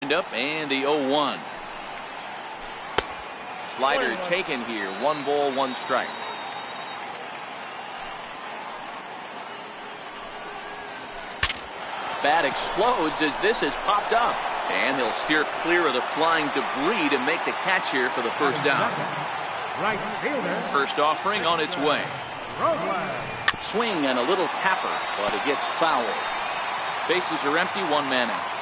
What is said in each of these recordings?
windup and the 0-1. Slider taken here. 1 ball, 1 strike. Bat explodes as this has popped up. And he'll steer clear of the flying debris to make the catch here for the first down. Right fielder. First offering on its way. Swing and a little tapper, but it gets fouled. Bases are empty, 1 man out.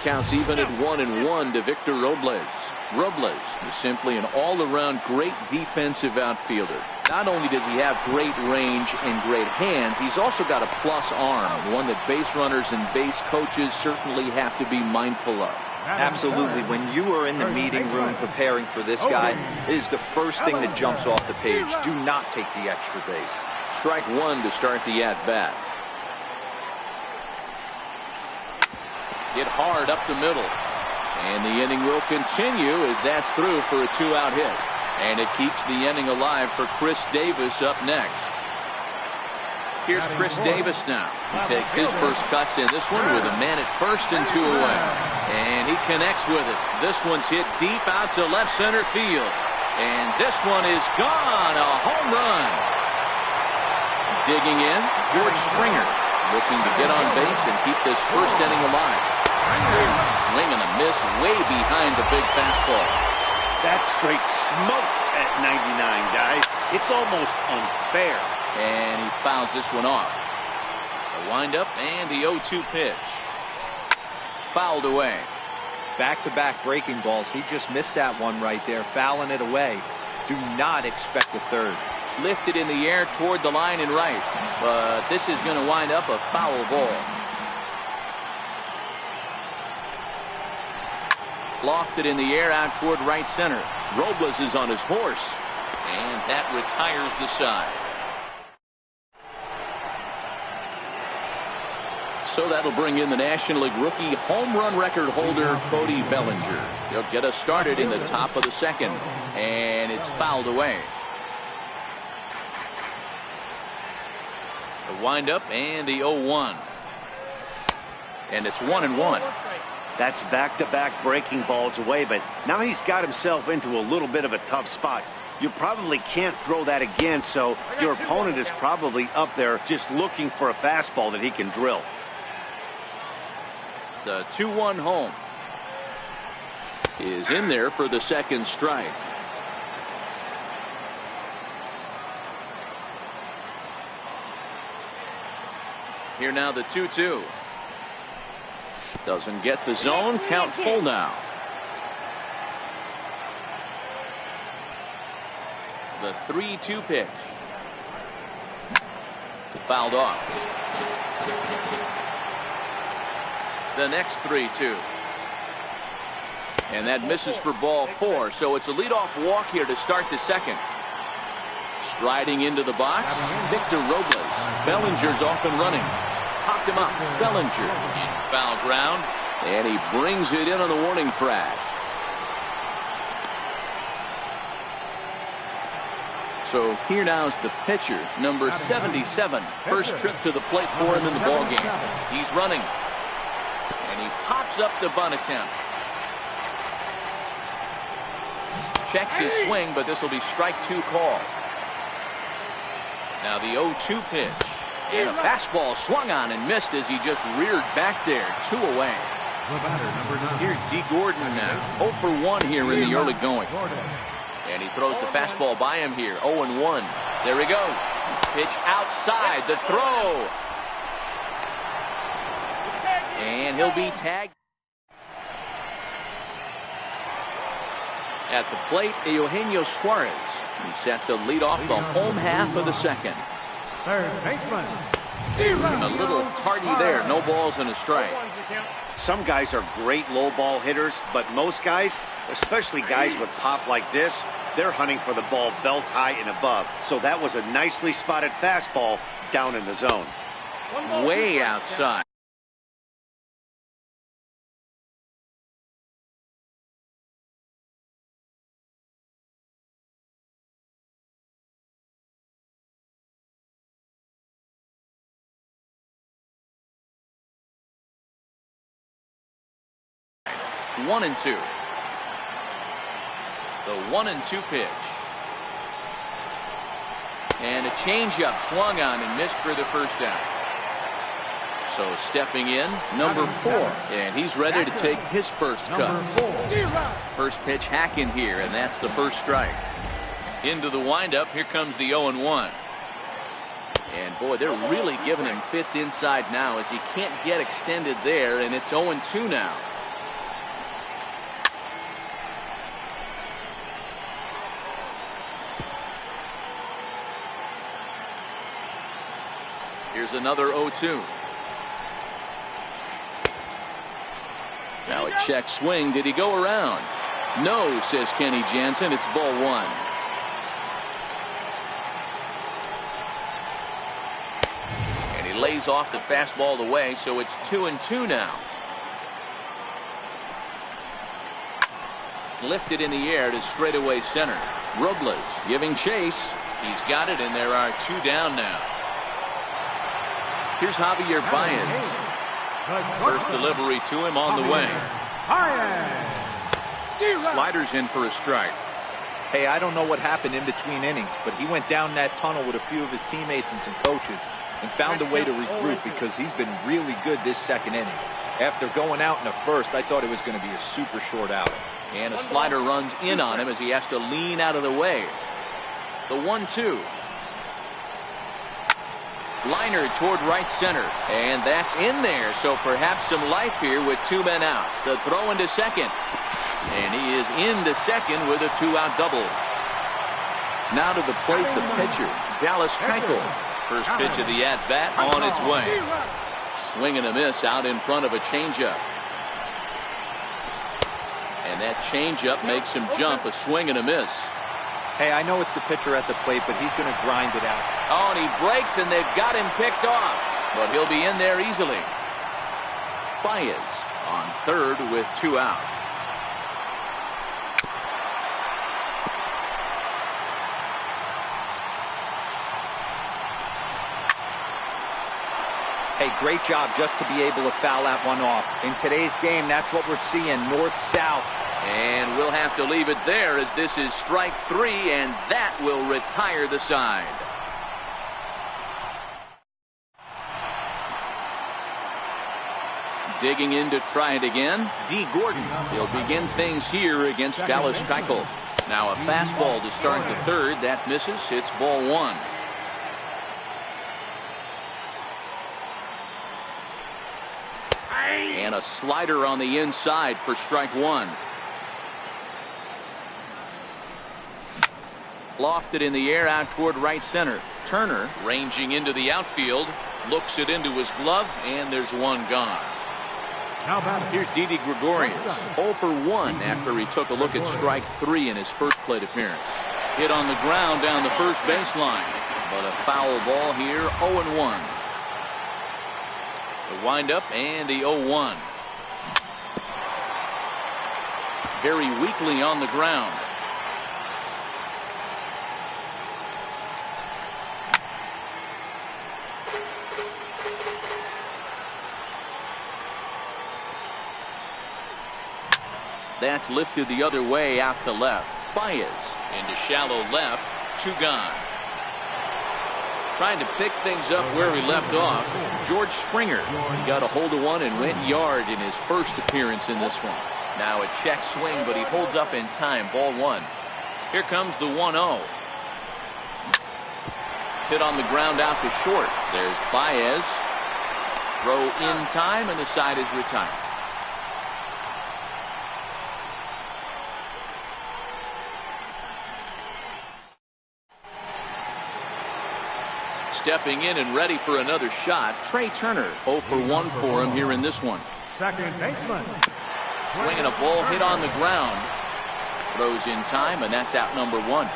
Counts even at 1-1 to Victor Robles. Robles is simply an all-around great defensive outfielder. Not only does he have great range and great hands, he's also got a plus arm, one that base runners and base coaches certainly have to be mindful of. Absolutely. When you are in the meeting room preparing for this guy, it is the first thing that jumps off the page. Do not take the extra base. Strike 1 to start the at-bat. Hit hard up the middle. And the inning will continue as that's through for a 2-out hit. And it keeps the inning alive for Chris Davis up next. Here's Chris Davis now. He takes his first cuts in this one with a man at first and 2 away. And he connects with it. This one's hit deep out to left center field. And this one is gone. A home run. Digging in, George Springer looking to get on base and keep this first inning alive. Swing and a miss way behind the big fastball. That's straight smoke at 99, guys. It's almost unfair. And he fouls this one off. The windup and the 0-2 pitch. Fouled away. Back-to-back breaking balls. He just missed that one right there, fouling it away. Do not expect a third. Lifted in the air toward the line and right. But this is going to wind up a foul ball. Lofted in the air out toward right center. Robles is on his horse. And that retires the side. So that'll bring in the National League rookie home run record holder Cody Bellinger. He'll get us started in the top of the second. And it's fouled away. The windup and the 0-1. And it's 1-1. That's back-to-back breaking balls away, but now he's got himself into a little bit of a tough spot. You probably can't throw that again, so your opponent is probably up there just looking for a fastball that he can drill. The 2-1 home is in there for the second strike. Here now the 2-2. Doesn't get the zone. Count full now. The 3-2 pitch. Fouled off. The next 3-2. And that misses for ball 4. So it's a leadoff walk here to start the second. Striding into the box, Victor Robles. Bellinger's off and running. Popped him up. Bellinger in foul ground. And he brings it in on the warning track. So here now is the pitcher, number 77. First trip to the plate for him in the ballgame. He's running. And he pops up the bunt attempt. Checks his swing, but this will be strike 2 call. Now the 0-2 pitch. And a fastball swung on and missed as he just reared back there. 2 away. Here's D. Gordon now. 0 for 1 here in the early going. And he throws the fastball by him here. 0-1. There we go. Pitch outside. The throw. And he'll be tagged. At the plate, Eugenio Suarez. He's set to lead off the home half of the second. Third baseman. A little tardy there. No balls and a strike. Some guys are great low ball hitters, but most guys, especially guys with pop like this, they're hunting for the ball belt high and above. So that was a nicely spotted fastball down in the zone. Way outside. 1-2. The 1-2 pitch. And a changeup swung on and missed for the first down. So stepping in, number 4. And he's ready to take his first cuts. First pitch hacking here, and that's the first strike. Into the windup, here comes the 0-1. And boy, they're really giving him fits inside now as he can't get extended there, and it's 0-2 now. Here's another 0-2. Now a check swing. Did he go around? No, says Kenny Jansen. It's ball 1. And he lays off the fastball away, so it's 2-2 now. Lifted in the air to straightaway center. Robles giving chase. He's got it, and there are 2 down now. Here's Javier Baez. First delivery to him on the way. Sliders in for a strike. Hey, I don't know what happened in between innings, but he went down that tunnel with a few of his teammates and some coaches and found a way to regroup because he's been really good this second inning. After going out in the first, I thought it was going to be a super short outing. And a slider runs in on him as he has to lean out of the way. The 1-2. Liner toward right center, and that's in there, so perhaps some life here with 2 men out. The throw into second, and he is into second with a 2-out double. Now to the plate, the pitcher, Dallas Keuchel. First pitch of the at-bat on its way. Swing and a miss out in front of a changeup. And that changeup makes him jump. A swing and a miss. Hey, I know it's the pitcher at the plate, but he's going to grind it out. Oh, and he breaks, and they've got him picked off. But he'll be in there easily. Baez on third with 2 out. Hey, great job just to be able to foul that one off. In today's game, that's what we're seeing, north-south. And we'll have to leave it there as this is strike 3, and that will retire the side. Digging in to try it again, D. Gordon. He'll begin things here against Dallas Keuchel. Now a fastball to start the third. That misses. It's ball 1. And a slider on the inside for strike 1. Lofted in the air out toward right center. Turner ranging into the outfield. Looks it into his glove, and there's 1 gone. Here's Didi Gregorius, 0 for 1 after he took a look at strike 3 in his first plate appearance. Hit on the ground down the first baseline, but a foul ball here, 0-1. The windup and the 0-1. Very weakly on the ground. That's lifted the other way out to left. Baez into shallow left. 2 gone. Trying to pick things up where he left off. George Springer. He got a hold of one and went yard in his first appearance in this one. Now a check swing, but he holds up in time. Ball 1. Here comes the 1-0. Hit on the ground out to short. There's Baez. Throw in time, and the side is retired. Stepping in and ready for another shot, Trey Turner. 0 for 1 for him here in this one. Second baseman. Swinging a ball hit on the ground. Throws in time, and that's out number 1.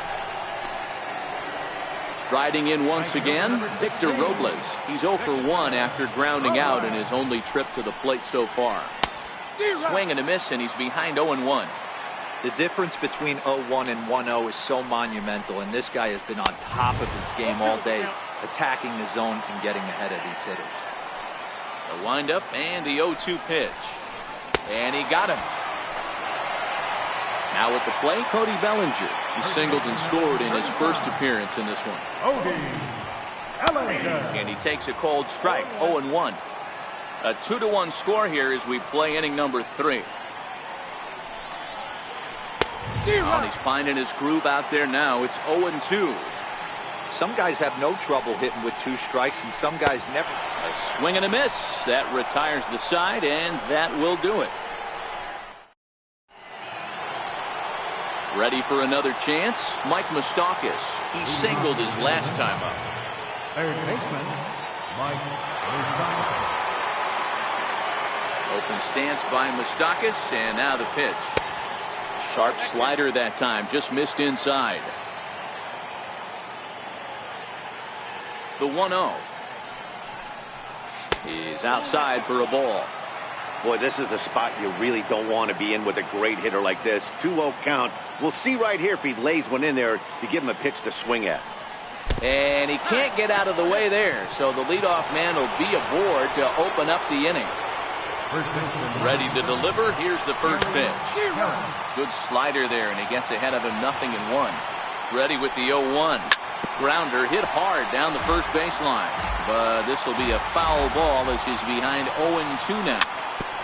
Striding in once again, Victor Robles. He's 0 for 1 after grounding out in his only trip to the plate so far. Swing and a miss, and he's behind 0-1. The difference between 0-1 and 1-0 is so monumental, and this guy has been on top of his game all day, attacking the zone and getting ahead of these hitters. The windup and the 0-2 pitch. And he got him. Now at the plate, Cody Bellinger. He singled and scored in his first appearance in this one. And he takes a cold strike, 0-1. A 2-1 score here as we play inning number 3. Oh, he's finding his groove out there now. It's 0-2. Some guys have no trouble hitting with 2 strikes, and some guys never. A swing and a miss. That retires the side, and that will do it. Ready for another chance? Mike Moustakas. He singled his last time up. Third baseman, Mike Moustakas. Open stance by Moustakas, and now the pitch. Sharp slider that time, just missed inside. The 1-0. He's outside for a ball. Boy, this is a spot you really don't want to be in with a great hitter like this. 2-0 count. We'll see right here if he lays one in there to give him a pitch to swing at. And he can't get out of the way there, so the leadoff man will be aboard to open up the inning. Ready to deliver. Here's the first pitch. Good slider there, and he gets ahead of him 0-1. Ready with the 0-1. Grounder hit hard down the first baseline, but this will be a foul ball as he's behind 0-2 now.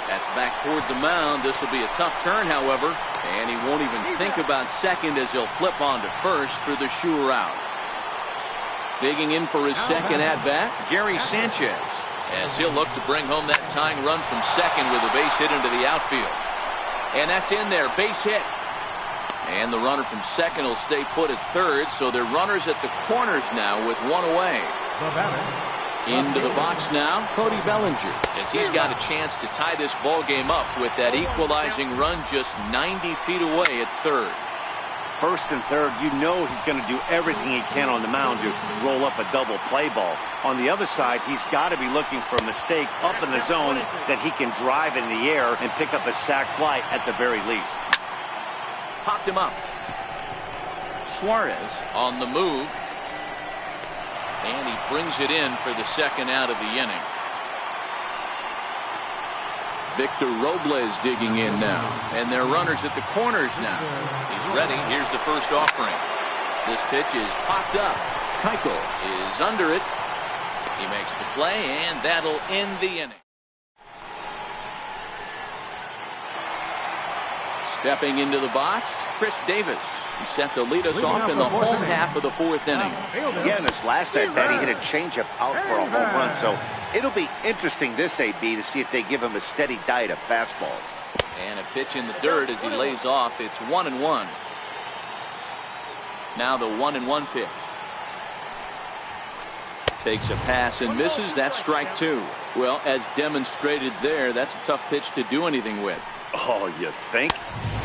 That's back toward the mound. This will be a tough turn, however, and he won't even think about second as he'll flip on to first for the sure out. Digging in for his second at-bat, Gary Sanchez, as he'll look to bring home that tying run from second with a base hit into the outfield. And that's in there, base hit. And the runner from second will stay put at third, so they're runners at the corners now with one away. Into the box now, Cody Bellinger, as he's got a chance to tie this ball game up with that equalizing run just 90 feet away at third. First and third, you know he's going to do everything he can on the mound to roll up a double play ball. On the other side, he's got to be looking for a mistake up in the zone that he can drive in the air and pick up a sac fly at the very least. Popped him up. Suarez on the move. And he brings it in for the second out of the inning. Victor Robles digging in now. And they're runners at the corners now. He's ready. Here's the first offering. This pitch is popped up. Keiko is under it. He makes the play, and that'll end the inning. Stepping into the box, Chris Davis. He sets to lead us off in the home half of the 4th inning. Yeah, in this last at bat, he hit a changeup out for a home run, so it'll be interesting this AB to see if they give him a steady diet of fastballs. And a pitch in the dirt as he lays off. It's 1-1. Now the 1-1 pitch. Takes a pass and misses. That's strike 2. Well, as demonstrated there, that's a tough pitch to do anything with. Oh, you think?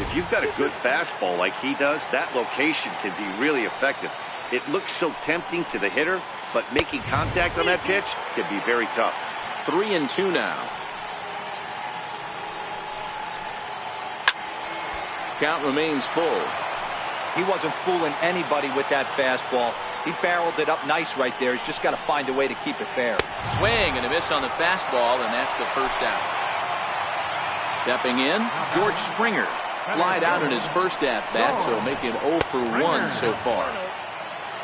If you've got a good fastball like he does, that location can be really effective. It looks so tempting to the hitter, but making contact on that pitch can be very tough. 3-2 now. Count remains full. He wasn't fooling anybody with that fastball. He barreled it up nice right there. He's just got to find a way to keep it fair. Swing and a miss on the fastball, and that's the first out. Stepping in, George Springer. Flied out in his first at-bat, so making 0 for 1 so far.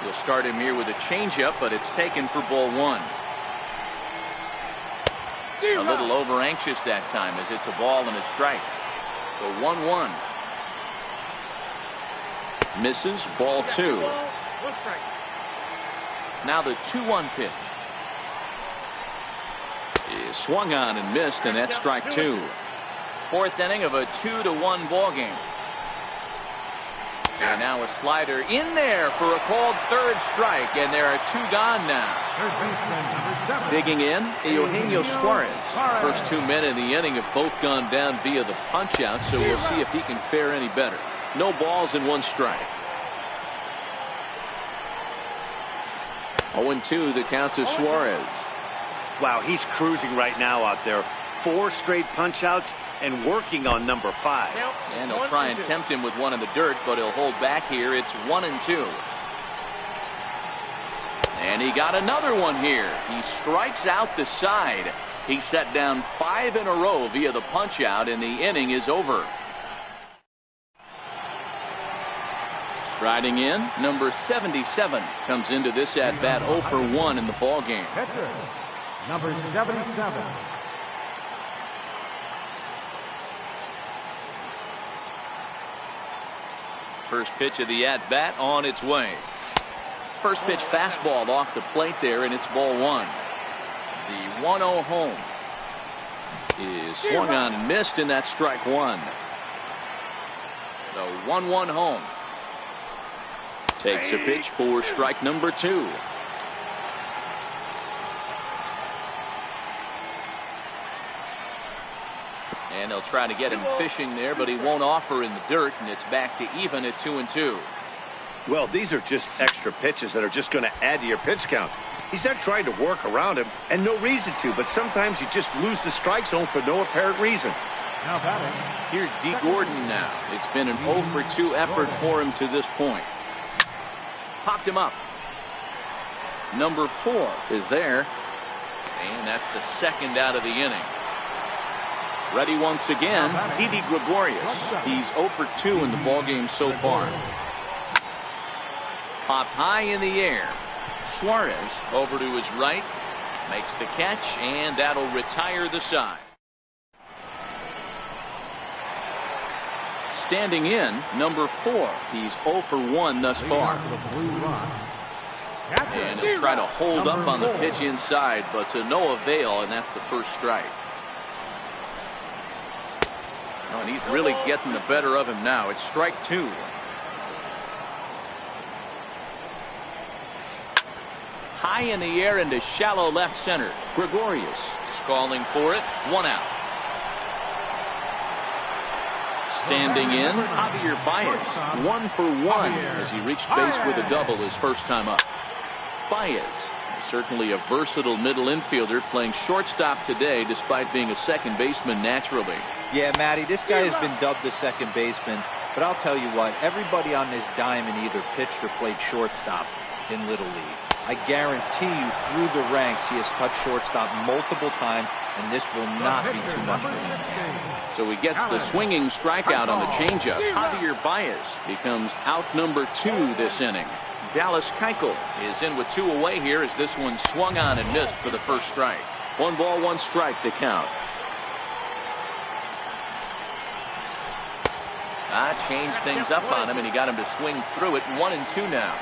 We'll start him here with a changeup, but it's taken for ball 1. A little over-anxious that time as it's a ball and a strike. The 1-1. Misses, ball 2. Now the 2-1 pitch. Is swung on and missed, and that's strike 2. 4th inning of a 2-1 ball game. And now a slider in there for a called third strike, and there are 2 gone now. Digging in, Eugenio Suarez. First 2 men in the inning have both gone down via the punch out, so we'll see if he can fare any better. No balls and 1 strike. 0-2 the count to Suarez. Wow, he's cruising right now out there. 4 straight punch outs and working on number 5. And he'll try and tempt him with one in the dirt, but he'll hold back here. It's 1-2. And he got another one here. He strikes out the side. He set down 5 in a row via the punch out, and the inning is over. Riding in, number 77 comes into this at-bat 0 for 1 in the ball game. Pitcher, number 77. First pitch of the at-bat on its way. First pitch fastball off the plate there, and it's ball 1. The 1-0 home is swung on and missed, and that's strike 1. The 1-1 home. Takes a pitch for strike number 2. And they'll try to get him fishing there, but he won't offer in the dirt, and it's back to even at 2-2. Well, these are just extra pitches that are just going to add to your pitch count. He's not trying to work around him, and no reason to, but sometimes you just lose the strike zone for no apparent reason. Now batting. Here's D. Gordon now. It's been an 0 for 2 effort for him to this point. Popped him up. Number 4 is there, and that's the second out of the inning. Ready once again, Didi Gregorius. He's 0 for 2 in the ballgame so far. Popped high in the air. Suarez over to his right, makes the catch, and that'll retire the side. Standing in, number 4. He's 0 for 1 thus far. And he'll try to hold up on the pitch inside, but to no avail, and that's the first strike. Oh, and he's really getting the better of him now. It's strike 2. High in the air into shallow left center. Gregorius is calling for it. 1 out. Standing in, Javier Baez. 1 for 1 as he reached base with a double his first time up. Baez, certainly a versatile middle infielder, playing shortstop today despite being a second baseman naturally. Yeah, Matty, this guy has been dubbed the second baseman, but I'll tell you what, everybody on this diamond either pitched or played shortstop in Little League. I guarantee you through the ranks he has touched shortstop multiple times, and this will not be too much for him. So he gets the swinging strikeout on the changeup. Javier Baez becomes out number 2 this inning. Dallas Keuchel is in with 2 away here as this one swung on and missed for the first strike. 1 ball, 1 strike to count. Changed things up on him, and he got him to swing through it. 1-2 now.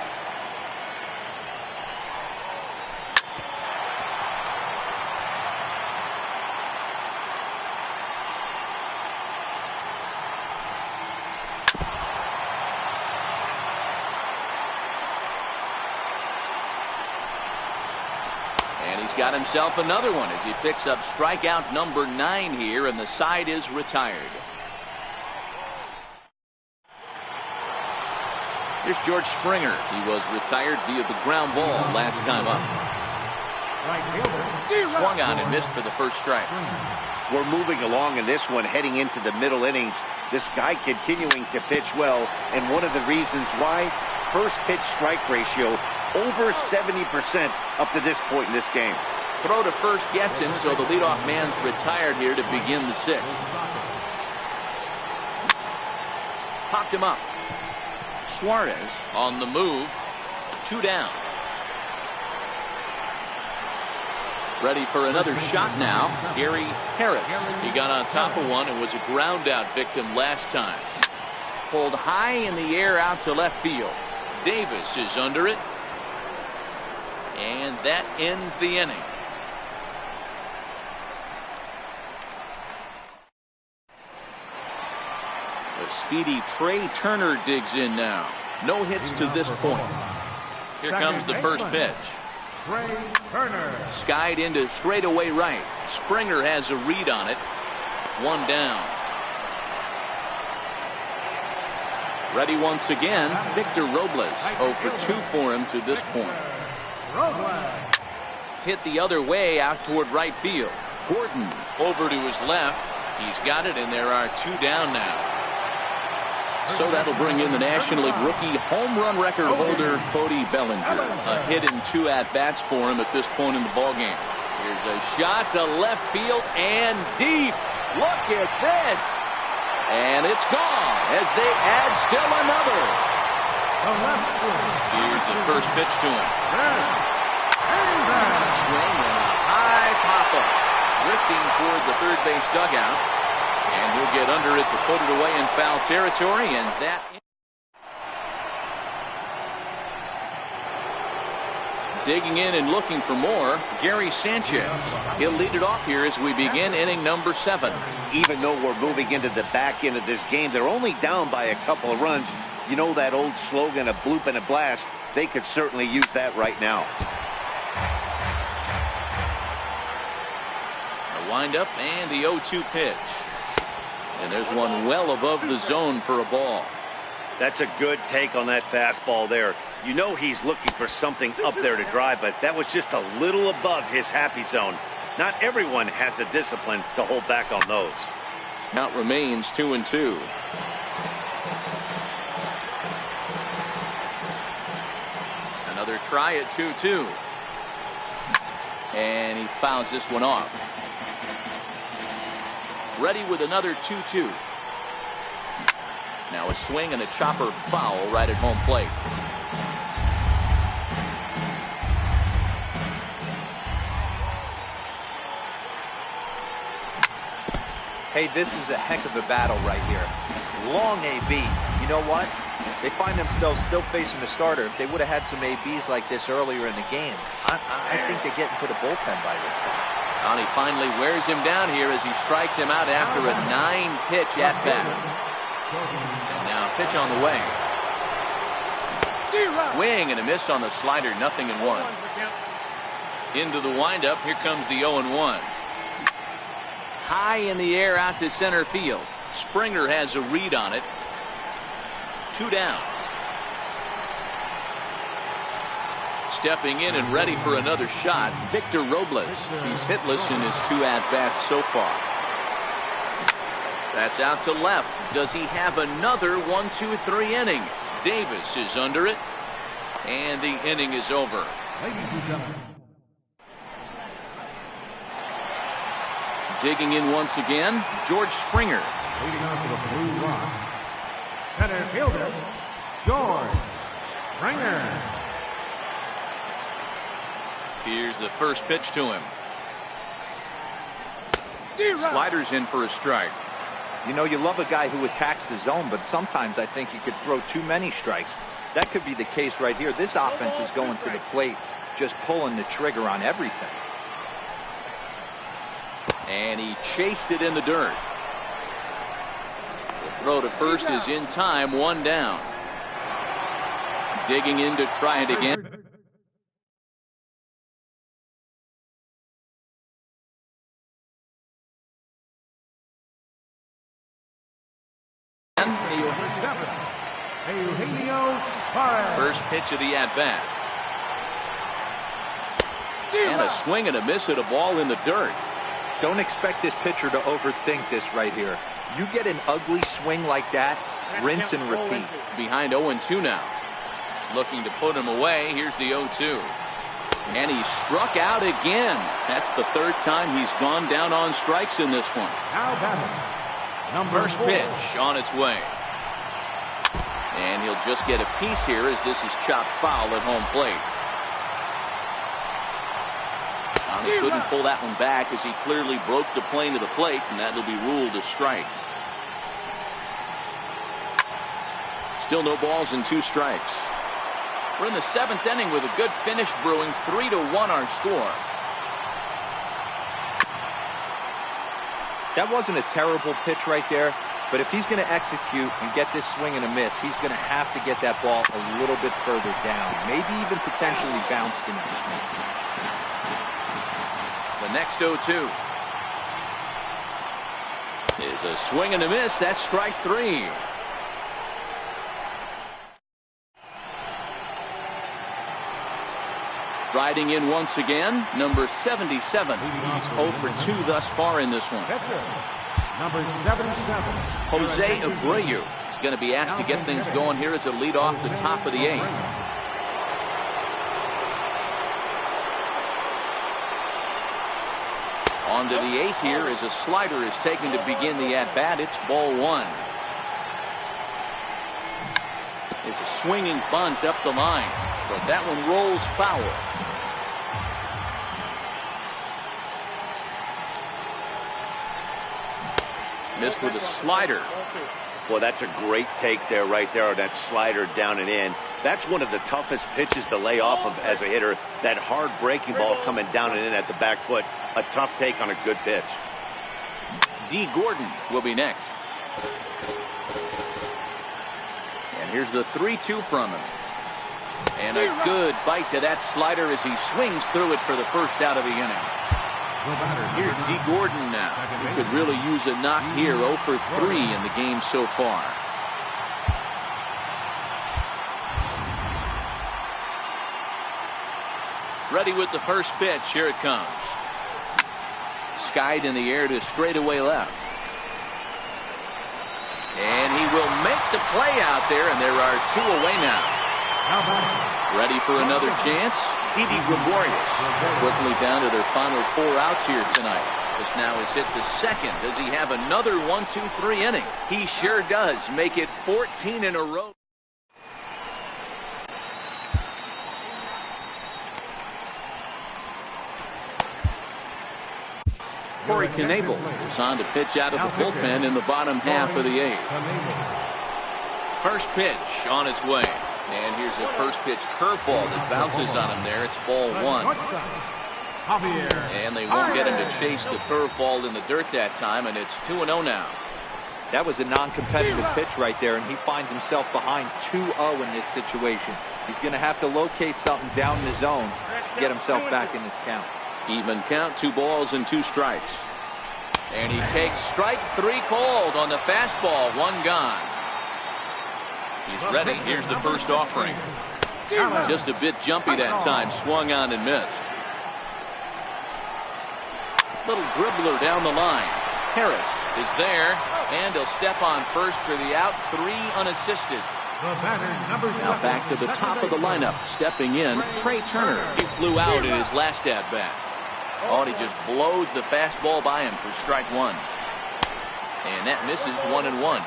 And he's got himself another one as he picks up strikeout number 9 here, and the side is retired. Here's George Springer. He was retired via the ground ball last time up. Swung on and missed for the first strike. We're moving along in this one, heading into the middle innings. This guy continuing to pitch well, and one of the reasons why, first pitch strike ratio over 70% up to this point in this game. Throw to first gets him, so the leadoff man's retired here to begin the 6th. Popped him up. Suarez on the move. 2 down. Ready for another shot now. Gary Harris. He got on top of one and was a ground out victim last time. Pulled high in the air out to left field. Davis is under it. And that ends the inning. The speedy Trey Turner digs in now. No hits to this point. Here comes the first pitch. Trey Turner. Skied into straightaway right. Springer has a read on it. 1 down. Ready once again, Victor Robles. 0 for 2 for him to this point. Hit the other way out toward right field. Gordon over to his left. He's got it, and there are 2 down now. So that'll bring in the National League rookie home run record holder, Cody Bellinger. A hit in 2 at-bats for him at this point in the ballgame. Here's a shot to left field and deep. Look at this. And it's gone as they add still another. The left swing. Here's the first pitch to him. A swing and a high pop-up. Drifting toward the third base dugout. And he'll get under it to put it away in foul territory. And that... Digging in and looking for more, Gary Sanchez. He'll lead it off here as we begin inning number 7. Even though we're moving into the back end of this game, they're only down by a couple of runs. You know that old slogan, a bloop and a blast? They could certainly use that right now. The windup and the 0-2 pitch. And there's one well above the zone for a ball. That's a good take on that fastball there. You know he's looking for something up there to drive, but that was just a little above his happy zone. Not everyone has the discipline to hold back on those. Count remains 2-2. Another try at 2-2. And he fouls this one off. Ready with another 2-2. Now a swing and a chopper foul right at home plate. Hey, this is a heck of a battle right here. Long AB. You know what? They find themselves still facing the starter. If they would have had some ABs like this earlier in the game, I think they get into the bullpen by this time. And he finally wears him down here as he strikes him out after a 9-pitch at-bat. And now a pitch on the way. Swing and a miss on the slider, 0-1. Into the windup, here comes the 0-1. High in the air out to center field. Springer has a read on it. 2 down. Stepping in and ready for another shot, Victor Robles. He's hitless in his 2 at-bats so far. That's out to left. Does he have another 1-2-3 inning? Davis is under it. And the inning is over. Ladies and gentlemen. Digging in once again, George Springer. Leading off to the blue rock. Center fielder, George Springer. Here's the first pitch to him. Sliders in for a strike. You know, you love a guy who attacks the zone, but sometimes I think you could throw too many strikes. That could be the case right here. This offense is going to the plate, just pulling the trigger on everything. And he chased it in the dirt. The throw to first is in time, 1 down. Digging in to try it again. First pitch of the at-bat. And a swing and a miss at a ball in the dirt. Don't expect this pitcher to overthink this right here. You get an ugly swing like that, rinse and repeat. Behind 0-2 now. Looking to put him away. Here's the 0-2. And he struck out again. That's the 3rd time he's gone down on strikes in this one. Now batting. First pitch on its way. And he'll just get a piece here as this is chopped foul at home plate. He couldn't pull that one back as he clearly broke the plane of the plate, and that'll be ruled a strike. Still no balls and 2 strikes. We're in the 7th inning with a good finish brewing. 3-1 our score. That wasn't a terrible pitch right there, but if he's going to execute and get this swing and a miss, he's going to have to get that ball a little bit further down, maybe even potentially bounce the next one. The next 0-2 is a swing and a miss. That's strike 3. Striding in once again, number 77. He's 0 for 2 thus far in this one. Number 77. Jose Abreu is going to be asked to get things going here as a lead off the top of the 8th. On to the 8th here as a slider is taken to begin the at-bat. It's ball 1. It's a swinging bunt up the line, but that one rolls foul. Missed with a slider. Well, that's a great take there, right there, that slider down and in. That's one of the toughest pitches to lay off of as a hitter. That hard breaking ball coming down and in at the back foot. A tough take on a good pitch. D. Gordon will be next. And here's the 3-2 from him. And a good bite to that slider as he swings through it for the first out of the inning. Here's D. Gordon now. He could really use a knock here. 0 for 3 in the game so far. Ready with the first pitch. Here it comes. Skied in the air to straightaway left. And he will make the play out there, and there are 2 away now. Ready for another chance? Didi Gregorius. Quickly down to their final 4 outs here tonight. This now is hit the second. Does he have another 1-2-3 inning? He sure does. Make it 14 in a row. Corey Knebel is on to pitch out of the bullpen in the bottom half of the 8th. First pitch on its way. And here's a first pitch curveball that bounces on him there. It's ball 1. And they won't get him to chase the curveball in the dirt that time, and it's 2-0 now. That was a non-competitive pitch right there, and he finds himself behind 2-0 in this situation. He's going to have to locate something down in the zone to get himself back in this count. Even count, 2 balls and 2 strikes. And he takes strike 3 called on the fastball. 1 gone. He's ready. Here's the first offering. Just a bit jumpy that time. Swung on and missed. Little dribbler down the line. Harris is there, and he'll step on first for the out. 3 unassisted. Now back to the top of the lineup. Stepping in, Trey Turner. He flew out in his last at-bat. Oh, and he just blows the fastball by him for strike 1. And that misses 1-1.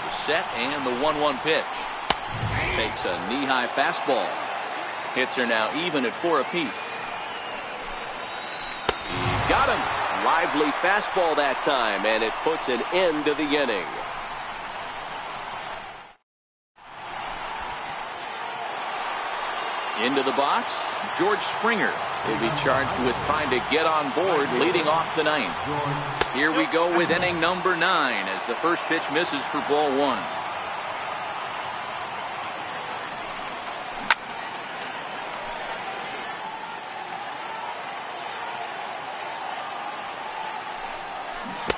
The set and the 1-1 pitch. Takes a knee-high fastball. Hits are now even at 4 apiece. He got him. Lively fastball that time, and it puts an end to the inning. Into the box, George Springer. He'll be charged with trying to get on board leading off the 9th. Here we go with inning number 9 as the first pitch misses for ball 1.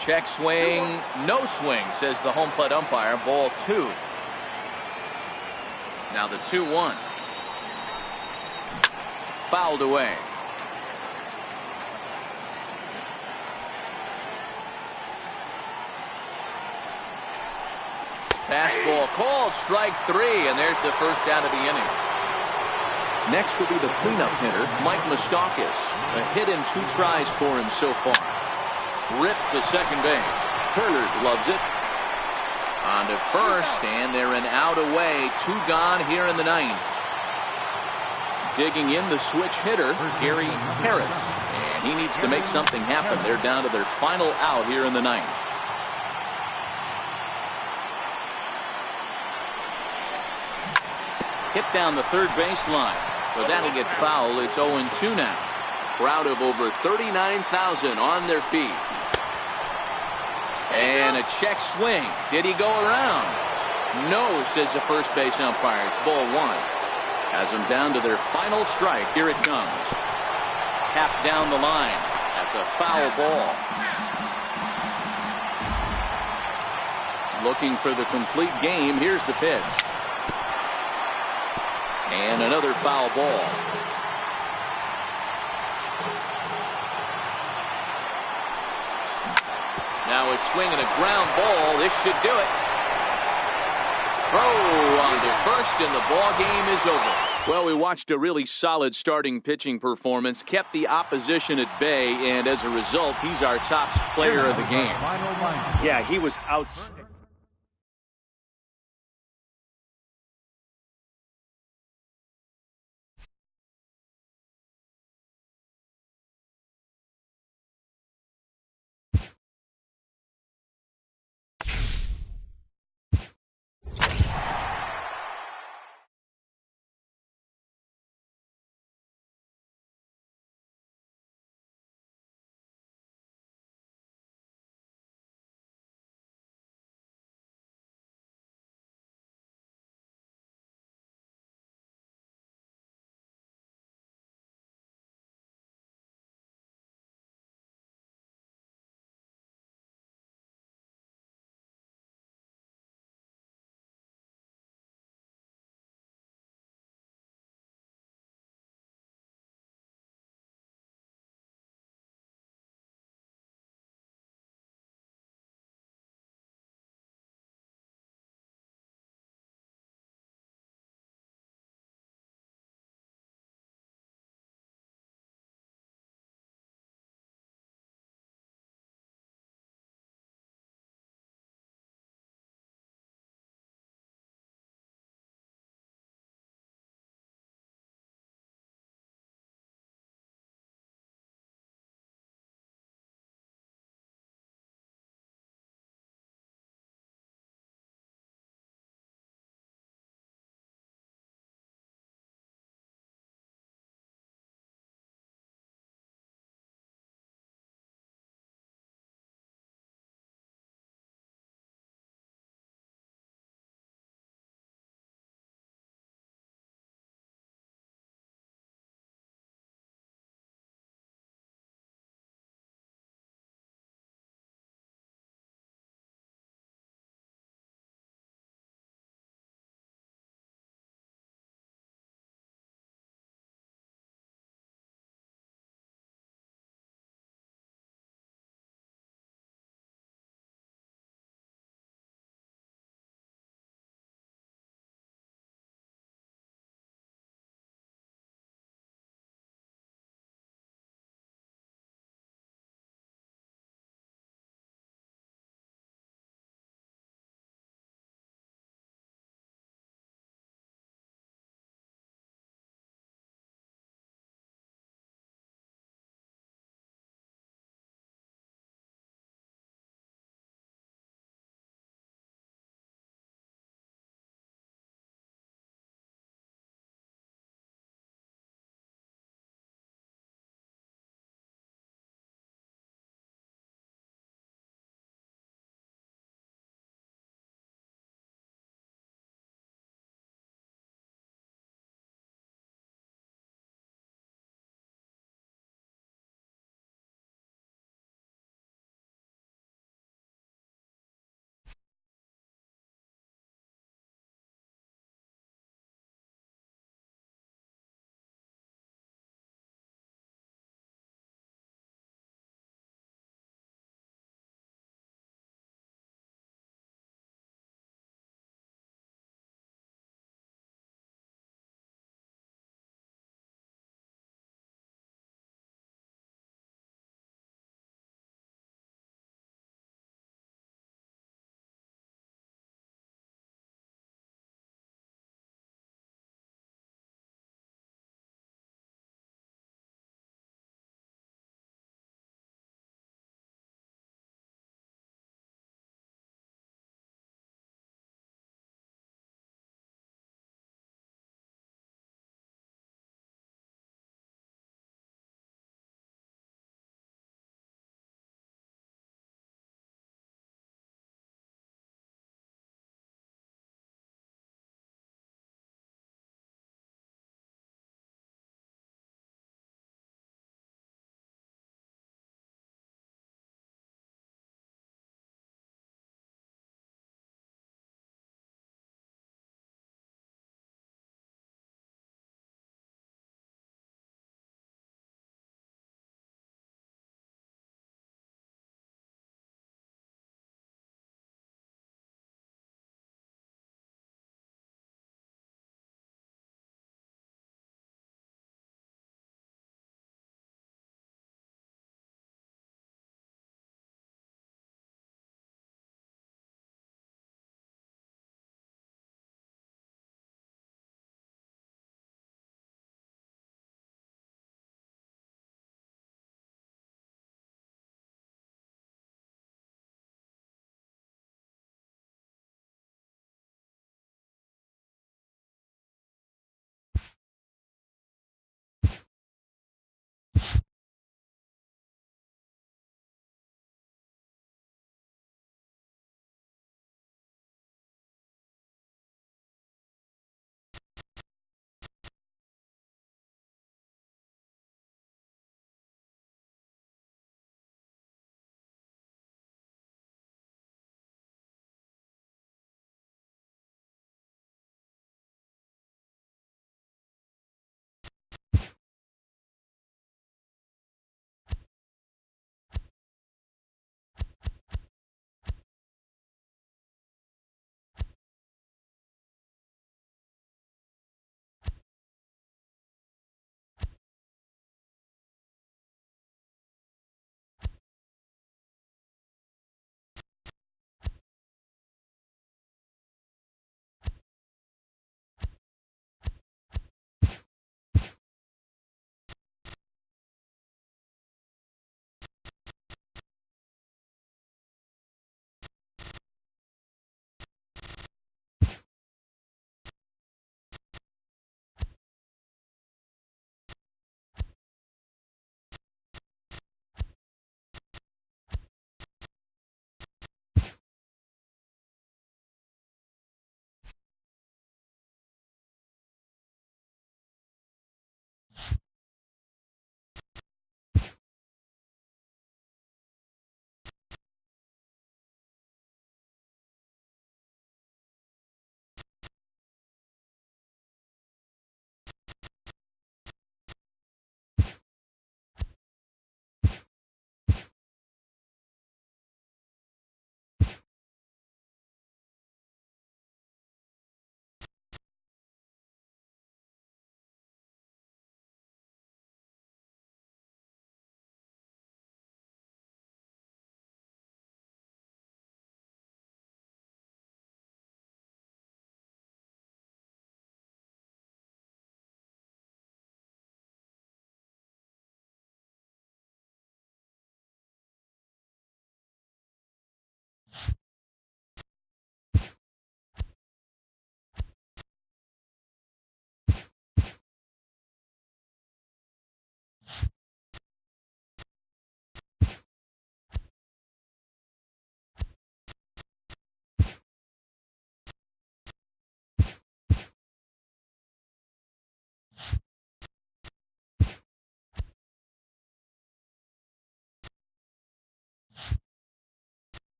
Check swing, no swing, says the home plate umpire. Ball 2. Now the 2-1. Fouled away. Fastball called, strike 3, and there's the first out of the inning. Next will be the cleanup hitter, Mike Moustakas. A hit in 2 tries for him so far. Ripped to second base. Turner loves it. On to first, and they're an out away. 2 gone here in the 9th. Digging in the switch hitter, Gary Harris. And he needs to make something happen. They're down to their final out here in the 9th. Hit down the third baseline. But that'll get foul. It's 0-2 now. Crowd of over 39,000 on their feet. And a check swing. Did he go around? No, says the first base umpire. It's ball 1. Has them down to their final strike. Here it comes. Tapped down the line. That's a foul ball. Looking for the complete game. Here's the pitch. And another foul ball. Now a swing and a ground ball. This should do it. Throw on to first, and the ball game is over. Well, we watched a really solid starting pitching performance, kept the opposition at bay, and as a result, he's our top player of the game. Yeah, he was outstanding.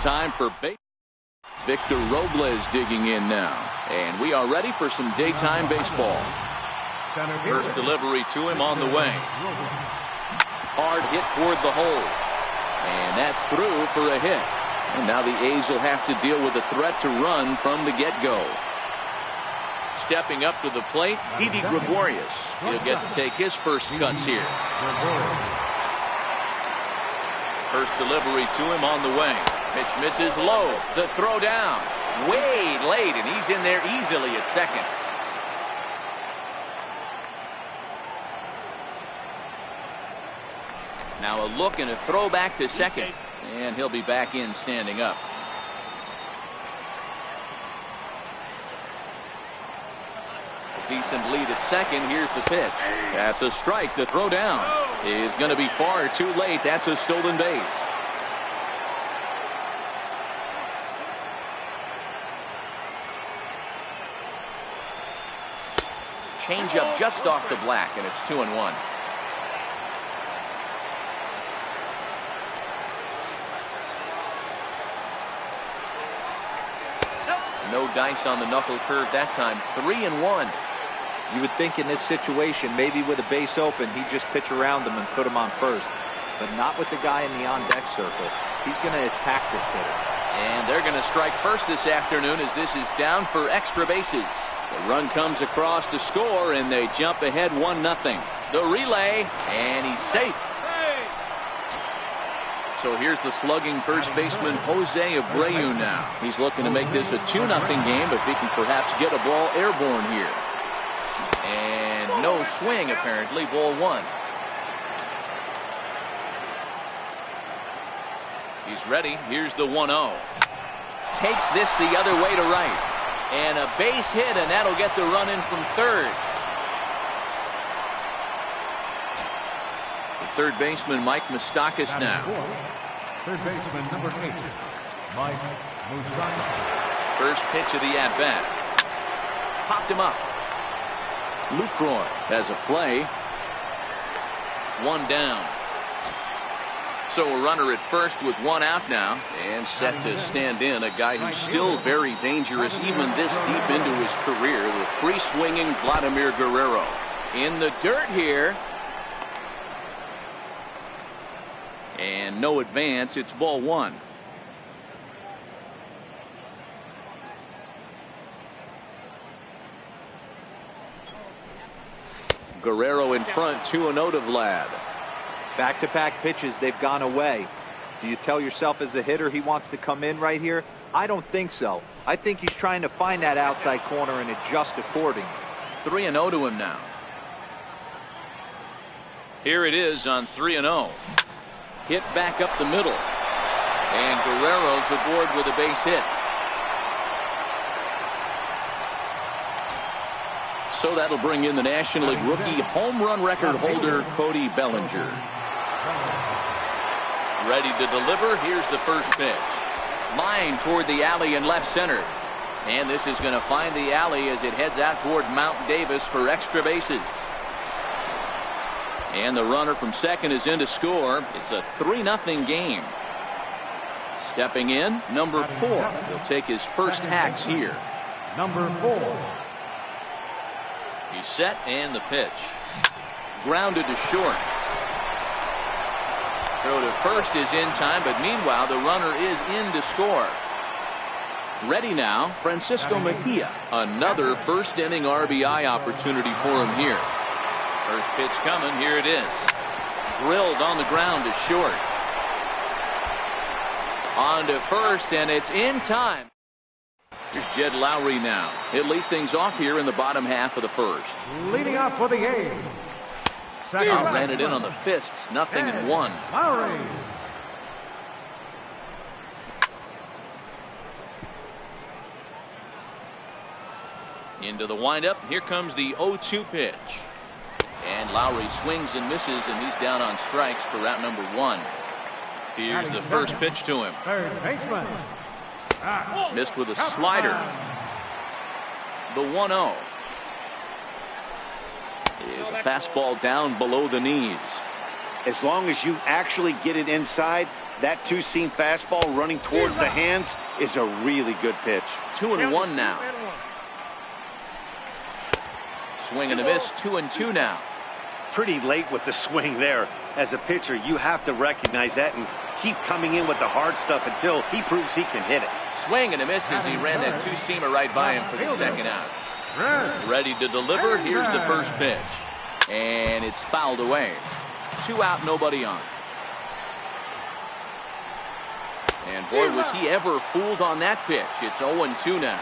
time for base. Victor Robles digging in now. And we are ready for some daytime baseball. First delivery to him on the way. Hard hit toward the hole. And that's through for a hit. And now the A's will have to deal with a threat to run from the get-go. Stepping up to the plate, Didi Gregorius. He'll get to take his first cuts here. First delivery to him on the way. Pitch misses low. The throw down. Way late, and he's in there easily at second. Now a look and a throw back to second. And he'll be back in standing up. Decent lead at second. Here's the pitch. That's a strike. The throw down is going to be far too late. That's a stolen base. Change up just off the black, and it's 2-1. No dice on the knuckle curve that time. 3-1. You would think in this situation, maybe with a base open, he'd just pitch around him and put him on first. But not with the guy in the on-deck circle. He's going to attack this hitter. And they're going to strike first this afternoon as this is down for extra bases. The run comes across to score, and they jump ahead 1-0. The relay, and he's safe. So here's the slugging first baseman Jose Abreu now. He's looking to make this a 2-0 game if he can perhaps get a ball airborne here. And no swing apparently. Ball one. He's ready. Here's the 1-0. Takes this the other way to right. And a base hit, and that'll get the run in from third. The third baseman, Mike Moustakas now. Third baseman, number 8, Mike Moustakas. First pitch of the at-bat. Popped him up. Lucroy has a play. One down. So a runner at first with one out now, and set to stand in a guy who's still very dangerous even this deep into his career, the free-swinging Vladimir Guerrero. In the dirt here. And no advance. It's ball one. Guerrero in front, 2-0 to Vlad. Back-to-back pitches, they've gone away. Do you tell yourself as a hitter he wants to come in right here? I don't think so. I think he's trying to find that outside corner and adjust accordingly. 3-0 to him now. Here it is on 3-0. Hit back up the middle. And Guerrero's aboard with a base hit. So that'll bring in the National League rookie home run record holder Cody Bellinger. Ready to deliver. Here's the first pitch. Line toward the alley in left center. And this is going to find the alley as it heads out toward Mount Davis for extra bases. And the runner from second is in to score. It's a 3-0 game. Stepping in, number 4. He'll take his first hacks here. Number 4. He's set, and the pitch. Grounded to short. Throw to first is in time, but meanwhile the runner is in to score. Ready now, Francisco Mejia. Another first inning RBI opportunity for him here. First pitch coming. Here it is. Drilled on the ground to short. On to first, and it's in time. Here's Jed Lowry now. He'll lead things off here in the bottom half of the first. Leading off for the game. Ran it in on the fists. 0-1. Lowry. Into the windup. Here comes the 0-2 pitch. And Lowry swings and misses, and he's down on strikes for route number 1. Here's the first pitch to him. Third baseman. Missed with a slider. The 1-0 is a fastball down below the knees. As long as you actually get it inside, That two-seam fastball running towards the hands is a really good pitch. 2-1 now. Swing and a miss. 2-2 now. Pretty late with the swing there. As a pitcher, you have to recognize that and keep coming in with the hard stuff until he proves he can hit it. Swing and a miss as he ran that two-seamer right by him for the second out. Ready to deliver. Here's the first pitch. And it's fouled away. 2 out, nobody on. And boy, was he ever fooled on that pitch. It's 0-2 now.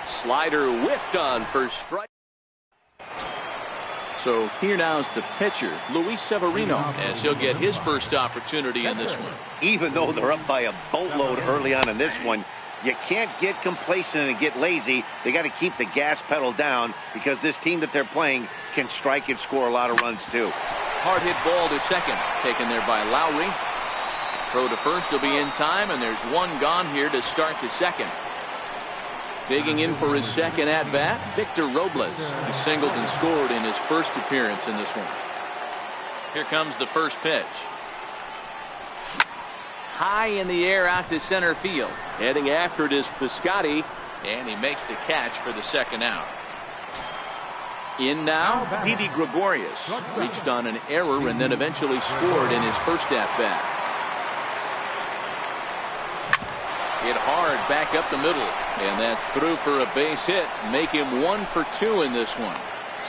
Slider whiffed on for strike. So here now is the pitcher, Luis Severino, as he'll get his first opportunity in this one. Even though they're up by a boatload early on in this one, you can't get complacent and get lazy. They got to keep the gas pedal down because this team that they're playing can strike and score a lot of runs too. Hard hit ball to second, taken there by Lowry. Throw to first will be in time, and there's one gone here to start the second. Digging in for his second at-bat, Victor Robles. He singled and scored in his first appearance in this one. Here comes the first pitch. High in the air out to center field. Heading after it is Piscotty, and he makes the catch for the second out. In now, Didi Gregorius. Reached on an error and then eventually scored in his first at-bat. Hit hard back up the middle, and that's through for a base hit. Make him 1 for 2 in this one.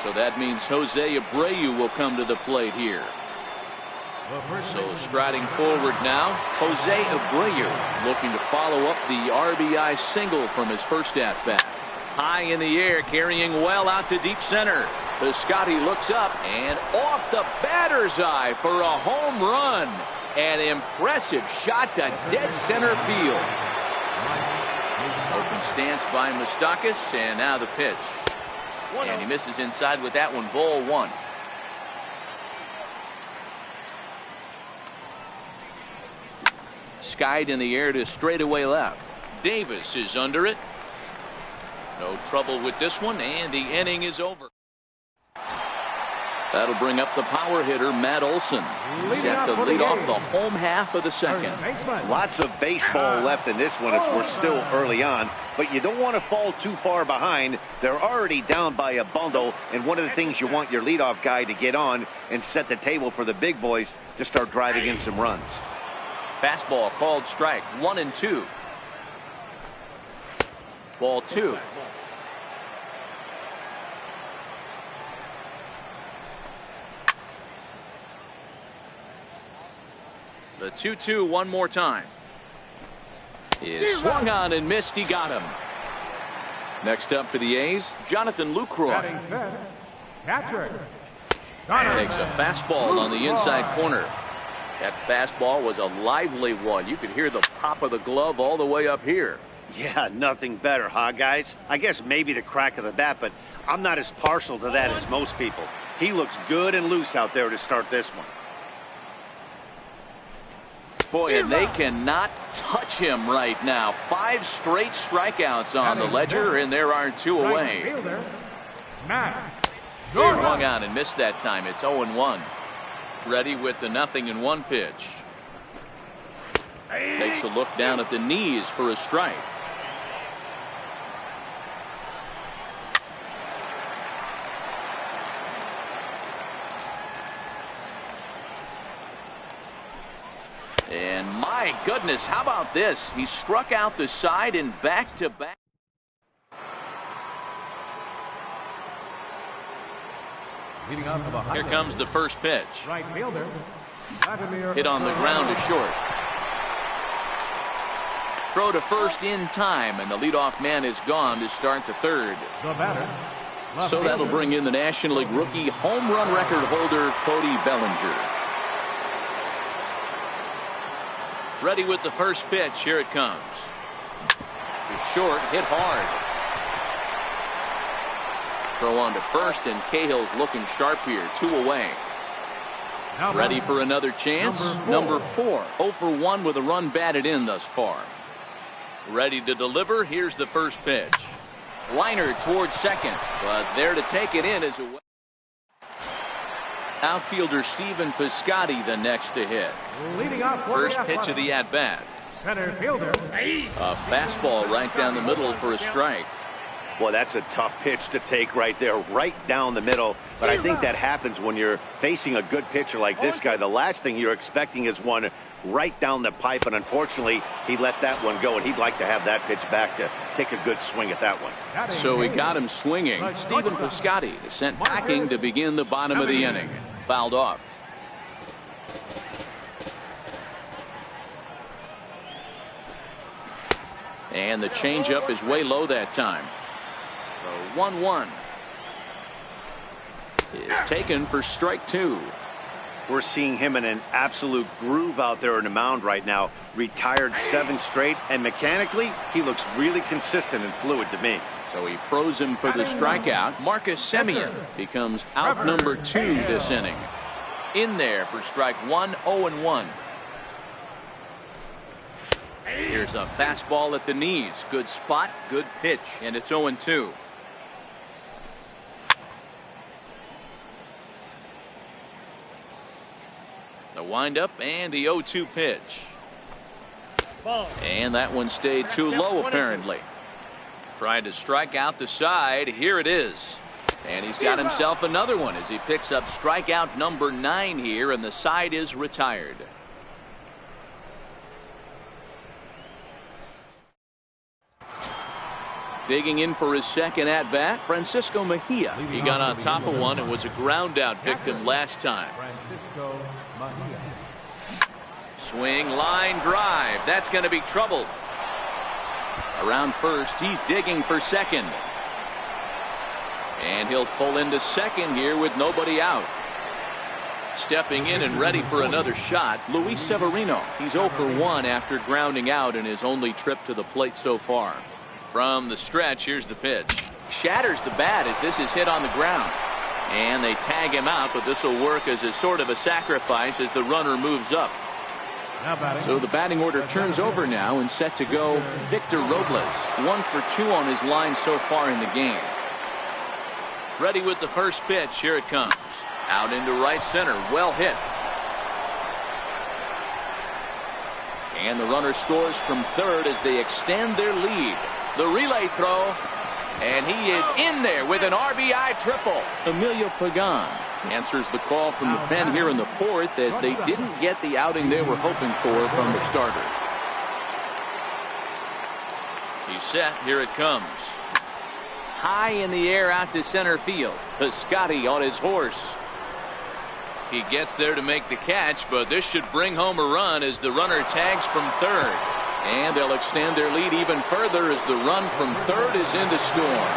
So that means Jose Abreu will come to the plate here. So striding forward now, Jose Abreu looking to follow up the RBI single from his first at-bat. High in the air, carrying well out to deep center. Piscotty looks up and off the batter's eye for a home run. An impressive shot to dead center field. Open stance by Moustakas, and now the pitch. And he misses inside with that one, ball 1. Skied in the air to straightaway left. Davis is under it. No trouble with this one, and the inning is over. That'll bring up the power hitter, Matt Olson. Set to lead off the home half of the second. Lots of baseball left in this one as we're still early on, but you don't want to fall too far behind. They're already down by a bundle, and one of the things you want your leadoff guy to get on and set the table for the big boys to start driving in some runs. Fastball called strike, 1-2. Ball 2. The 2-2 one more time. Is swung on and missed. He got him. Next up for the A's, Jonathan Lucroy. Takes a fastball on the inside corner. That fastball was a lively one. You could hear the pop of the glove all the way up here. Yeah, nothing better, huh, guys? I guess maybe the crack of the bat, but I'm not as partial to that as most people. He looks good and loose out there to start this one. Boy, and they cannot touch him right now. 5 straight strikeouts on the ledger, and there are 2 away. Swung on and missed that time. It's 0-1. Ready with the 0-1 pitch. Takes a look down at the knees for a strike. And my goodness, how about this? He struck out the side in back-to-back. Here comes the first pitch. Right fielder. Hit on the ground to short. Throw to first in time, and the leadoff man is gone to start the third. The batter. So that'll bring in the National League rookie home run record holder, Cody Bellinger. Ready with the first pitch. Here it comes. To short, hit hard. Throw on to first, and Cahill's looking sharp here. 2 away. Ready for another chance. Number 4. 0 for 1 with a run batted in thus far. Ready to deliver. Here's the first pitch. Liner towards second, but there to take it in is away. Outfielder Stephen Piscotty the next to hit. Leading off for First the pitch of the at-bat. center fielder. A fastball right down the middle for a strike. Well, that's a tough pitch to take right there, right down the middle. But I think that happens when you're facing a good pitcher like this guy. The last thing you're expecting is one right down the pipe, and unfortunately, he let that one go, and he'd like to have that pitch back to take a good swing at that one. So he got him swinging. Stephen Piscotty is sent packing to begin the bottom of the inning. Fouled off. And the changeup is way low that time. The 1-1 is taken for strike two. We're seeing him in an absolute groove out there in the mound right now. Retired 7 straight, and mechanically, he looks really consistent and fluid to me. So he froze him for the strikeout. Marcus Semien becomes out number 2 this inning. In there for strike 1, 0-1. Here's a fastball at the knees. Good spot, good pitch, and it's 0-2. The windup and the 0-2 pitch. And that one stayed too low apparently. Tried to strike out the side. Here it is. And he's got himself another one as he picks up strikeout number 9 here, and the side is retired. Digging in for his second at-bat, Francisco Mejia. He got on top of one and was a ground-out victim last time. Francisco Mejia. Swing, line drive. That's going to be trouble. Around first, he's digging for second. And he'll pull into second here with nobody out. Stepping in and ready for another shot, Luis Severino. He's 0 for 1 after grounding out in his only trip to the plate so far. From the stretch, here's the pitch. Shatters the bat as this is hit on the ground. And they tag him out, but this will work as a sort of a sacrifice as the runner moves up. So the batting order turns over now and set to go Victor Robles. 1 for 2 on his line so far in the game. Ready with the first pitch. Here it comes. Out into right center. Well hit. And the runner scores from third as they extend their lead. The relay throw, and he is in there with an RBI triple. Emilio Pagan answers the call from the pen here in the fourth as they didn't get the outing they were hoping for from the starter. He's set. Here it comes. High in the air out to center field. Piscotty on his horse. He gets there to make the catch, but this should bring home a run as the runner tags from third. And they'll extend their lead even further as the run from third is in to score.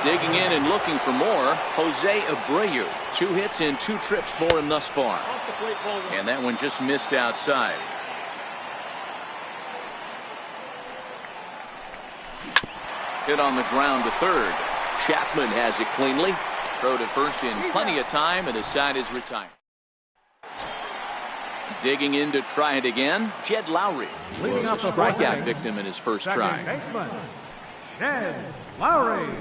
Digging in and looking for more, Jose Abreu. 2 hits and 2 trips for him thus far. And that one just missed outside. Hit on the ground to third. Chapman has it cleanly. Throw to first in plenty of time, and the side is retired. Digging in to try it again, Jed Lowry. He was a strikeout victim in his first try. Jed Lowry.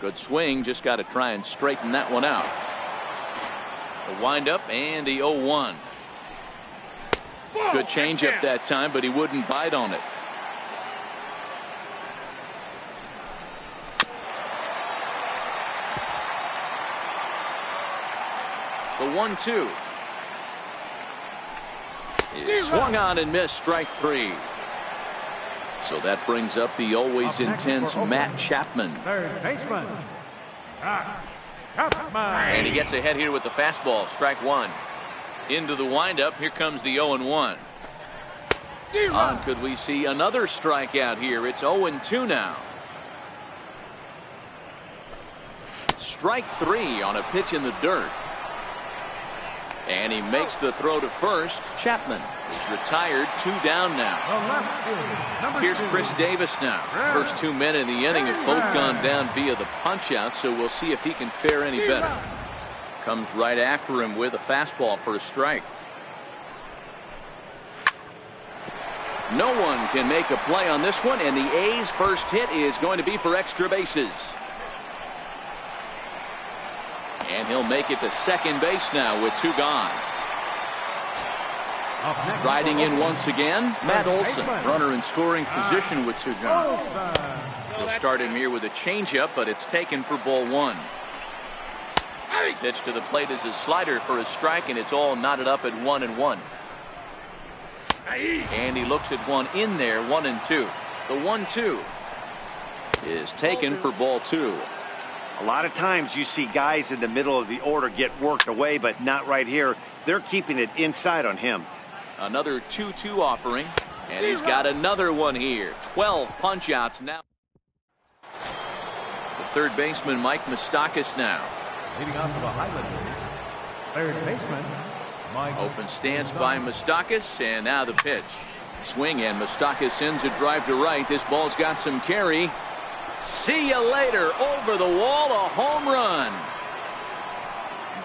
Good swing, just got to try and straighten that one out. The windup and the 0-1. Good changeup that time, but he wouldn't bite on it. The 1-2. Is swung on and missed, strike 3. So that brings up the always intense Matt Chapman. Third baseman. Chapman. And he gets ahead here with the fastball, strike 1. Into the windup, here comes the 0-1. On could we see another strikeout here? It's 0-2 now. Strike 3 on a pitch in the dirt. And he makes the throw to first. Chapman is retired, 2 down now. Here's Chris Davis now. First 2 men in the inning have both gone down via the punch-out, so we'll see if he can fare any better. Comes right after him with a fastball for a strike. No one can make a play on this one, and the A's first hit is going to be for extra bases. And he'll make it to second base now with 2 gone. Riding in once again, Matt Olson, runner in scoring position with 2 gone. He'll start him here with a changeup, but it's taken for ball 1. Pitch to the plate is a slider for a strike, and it's all knotted up at 1-1. And he looks at one in there, 1-2. The 1-2 is taken for ball 2. A lot of times you see guys in the middle of the order get worked away, but not right here. They're keeping it inside on him. Another 2-2 offering, and he's got another one here. 12 punch outs now. The third baseman, Mike Moustakas, now. Leading off to the Highlanders, third baseman, Mike. Open stance by Moustakas, and now the pitch. Swing, and Moustakas sends a drive to right. This ball's got some carry. See you later. Over the wall, a home run.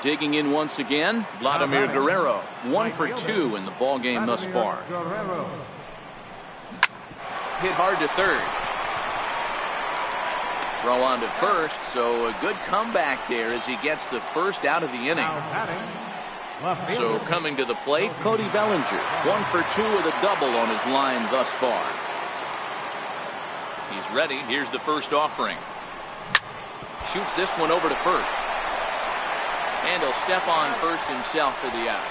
Digging in once again, Vladimir Guerrero. 1 for 2 in the ball game thus far. Hit hard to third. Throw on to first, so a good comeback there as he gets the first out of the inning. So coming to the plate, Cody Bellinger. 1 for 2 with a double on his line thus far. He's ready. Here's the first offering. Shoots this one over to first. And he'll step on first himself for the out.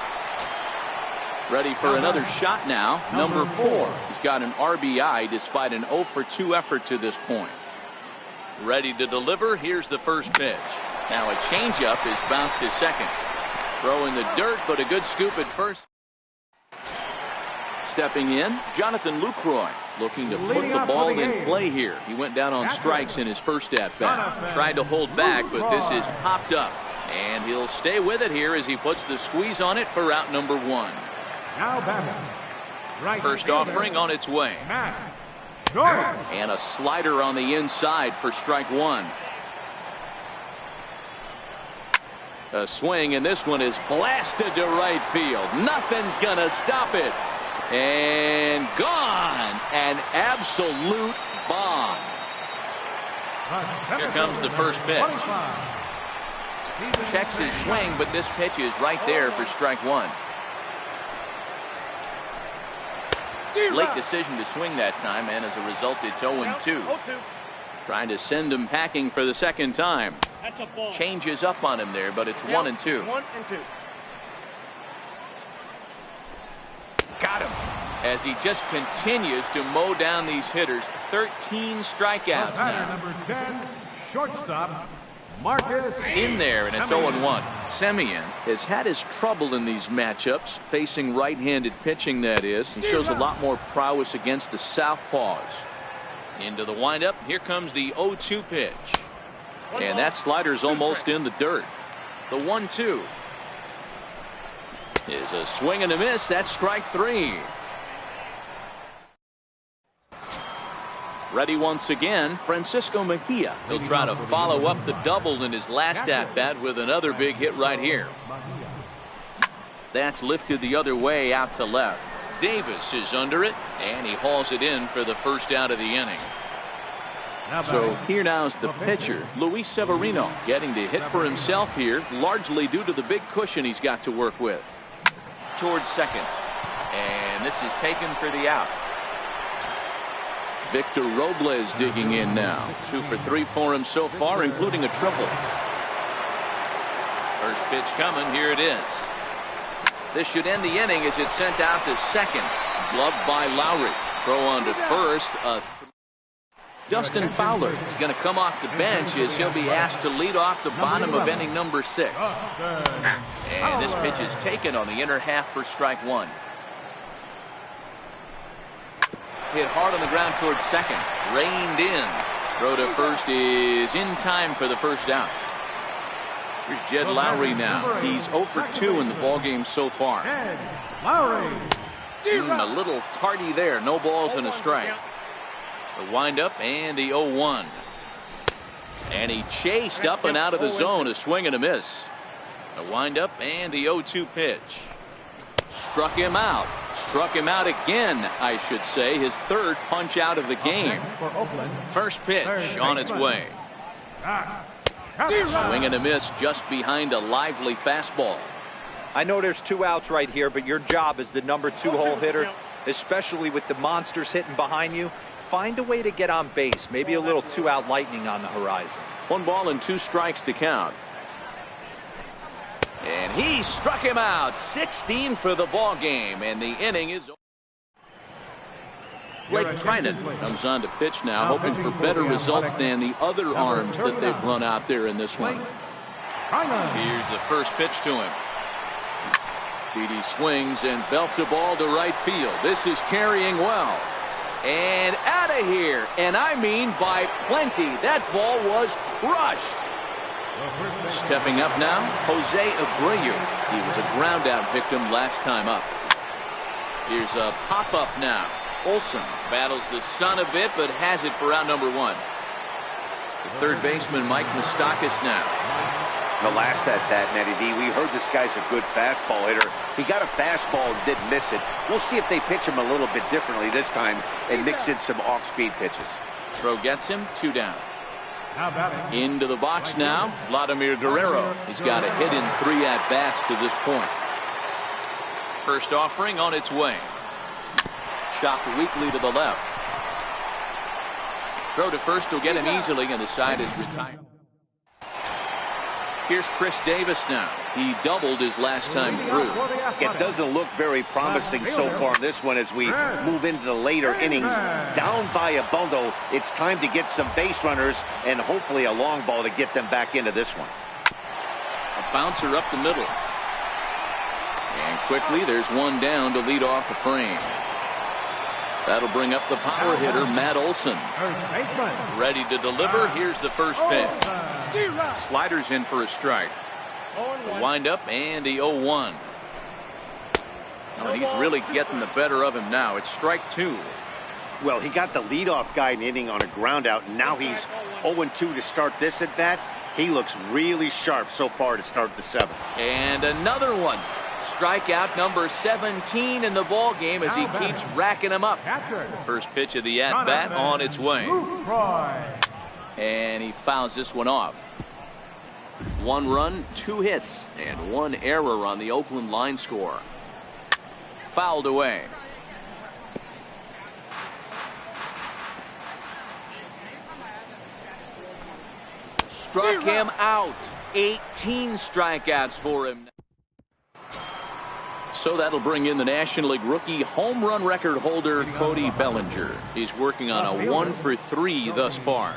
Ready for another shot now. Number 4. He's got an RBI despite an 0 for 2 effort to this point. Ready to deliver. Here's the first pitch. Now a changeup is bounced to second. Throw in the dirt, but a good scoop at first. Stepping in, Jonathan Lucroy, looking to put the ball in play here. He went down on strikes in his first at-bat. Tried to hold back, but this is popped up. And he'll stay with it here as he puts the squeeze on it for out number 1. Now batting. First offering on its way. And a slider on the inside for strike 1. A swing, and this one is blasted to right field. Nothing's gonna stop it. And gone. An absolute bomb. Here comes the first pitch. Checks his swing, but this pitch is right there for strike 1. Late decision to swing that time, and as a result, it's 0-2. Trying to send him packing for the second time. Changes up on him there, but it's 1-2. Got him. As he just continues to mow down these hitters. 13 strikeouts now. Number 10, shortstop, Marcus. In there, and it's 0-1. Semien has had his trouble in these matchups, facing right-handed pitching, that is, and shows a lot more prowess against the southpaws. Into the windup. Here comes the 0-2 pitch. And that slider's almost in the dirt. The 1-2 is a swing and a miss. That's strike 3. Ready once again, Francisco Mejia. He'll try to follow up the double in his last at-bat with another big hit right here. That's lifted the other way out to left. Davis is under it, and he hauls it in for the first out of the inning. So here now is the pitcher, Luis Severino, getting the hit for himself here, largely due to the big cushion he's got to work with. Towards second, and this is taken for the out. Victor Robles digging in now. 2 for 3 for him so far, including a triple. First pitch coming. Here it is. This should end the inning as it's sent out to second. Gloved by Lowry. Throw on to first. Dustin Fowler is going to come off the bench as he'll be asked to lead off the bottom of inning number 6. And this pitch is taken on the inner half for strike 1. Hit hard on the ground towards second. Reined in. Throw to first is in time for the first out. Here's Jed Lowry now. He's 0 for 2 in the ballgame so far. Lowry. A little tardy there. No balls and a strike. The windup and the 0-1. And he chased up and out of the zone. A swing and a miss. The windup and the 0-2 pitch. Struck him out. Struck him out again, I should say. His third punch out of the game. First pitch on its way. Swing and a miss just behind a lively fastball. I know there's 2 outs right here, but your job as the number 2 hole hitter, especially with the monsters hitting behind you, find a way to get on base. Maybe a little 2-out lightning on the horizon. 1 ball and 2 strikes to count. And he struck him out. 16 for the ball game, and the inning is over. Blake Trinan comes on to pitch now, hoping for better results than the other arms that they've run out there in this one. Here's the first pitch to him. Didi swings and belts a ball to right field. This is carrying well. And out of here. And I mean by plenty. That ball was crushed. Stepping up now, Jose Abreu. He was a ground out victim last time up. Here's a pop-up now. Olsen battles the sun a bit, but has it for out number 1. The third baseman, Mike Moustakas now. The last at bat, Matty D, we heard this guy's a good fastball hitter. He got a fastball and didn't miss it. We'll see if they pitch him a little bit differently this time and mix in some off-speed pitches. Throw gets him, 2 down. Into the box now, Vladimir Guerrero. He's got a hit in 3 at-bats to this point. First offering on its way. Chopped weakly to the left. Throw to first will get him easily, and the side is retired. Here's Chris Davis now. He doubled his last time through. It doesn't look very promising so far in this one as we move into the later innings. Down by a bundle, it's time to get some base runners and hopefully a long ball to get them back into this one. A bouncer up the middle. And quickly there's 1 down to lead off the frame. That'll bring up the power hitter, Matt Olson. Ready to deliver. Here's the first pitch. Sliders in for a strike. The windup and the 0-1. Oh, he's really getting the better of him now. It's strike 2. Well, he got the leadoff guy in inning on a ground out, and now he's 0-2 to start this at bat. He looks really sharp so far to start the 7th. And another one. Strikeout number 17 in the ball game as he keeps racking them up. First pitch of the at-bat on its way. And he fouls this one off. 1 run, 2 hits, and 1 error on the Oakland line score. Fouled away. Struck him out. 18 strikeouts for him. So that'll bring in the National League rookie home run record holder Cody Bellinger. He's working on a 1 for 3 thus far.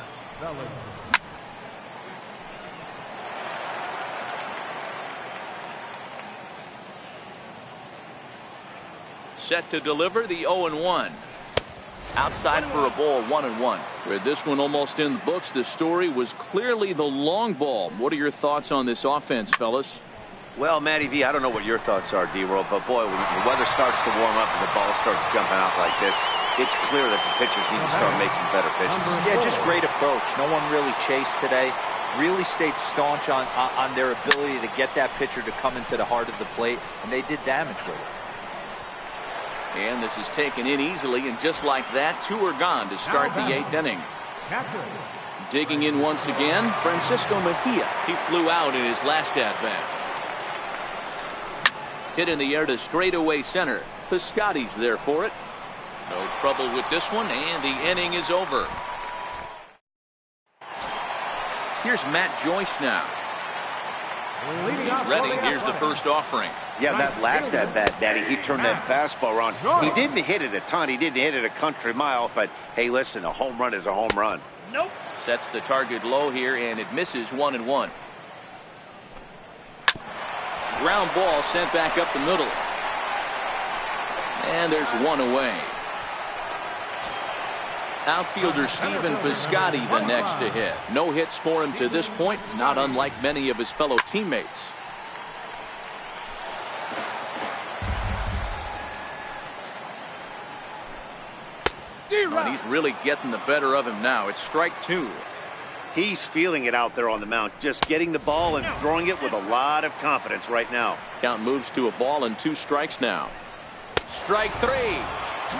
Set to deliver the 0-1. Outside for a ball, 1-1. With this one almost in the books, the story was clearly the long ball. What are your thoughts on this offense, fellas? Well, Matty V, I don't know what your thoughts are, D-Roll, but boy, when the weather starts to warm up and the ball starts jumping out like this, it's clear that the pitchers need to start making better pitches. Yeah, just great approach. No one really chased today. Really stayed staunch on their ability to get that pitcher to come into the heart of the plate, and they did damage with it. And this is taken in easily, and just like that, 2 are gone to start the 8th inning. Digging in once again, Francisco Mejia. He flew out in his last at-bat. Hit in the air to straightaway center. Piscotty's there for it. No trouble with this one, and the inning is over. Here's Matt Joyce now. He's ready. Here's the first offering. Yeah, that last at-bat, Daddy, he turned that fastball around. He didn't hit it a ton. He didn't hit it a country mile, but hey, listen, a home run is a home run. Nope. Sets the target low here, and it misses 1-1. Ground ball sent back up the middle. And there's 1 away. Outfielder Stephen Piscotty the next to hit. No hits for him to this point, not unlike many of his fellow teammates. Oh, he's really getting the better of him now. It's strike 2. He's feeling it out there on the mound, just getting the ball and throwing it with a lot of confidence right now. Count moves to a ball and 2 strikes now. Strike 3.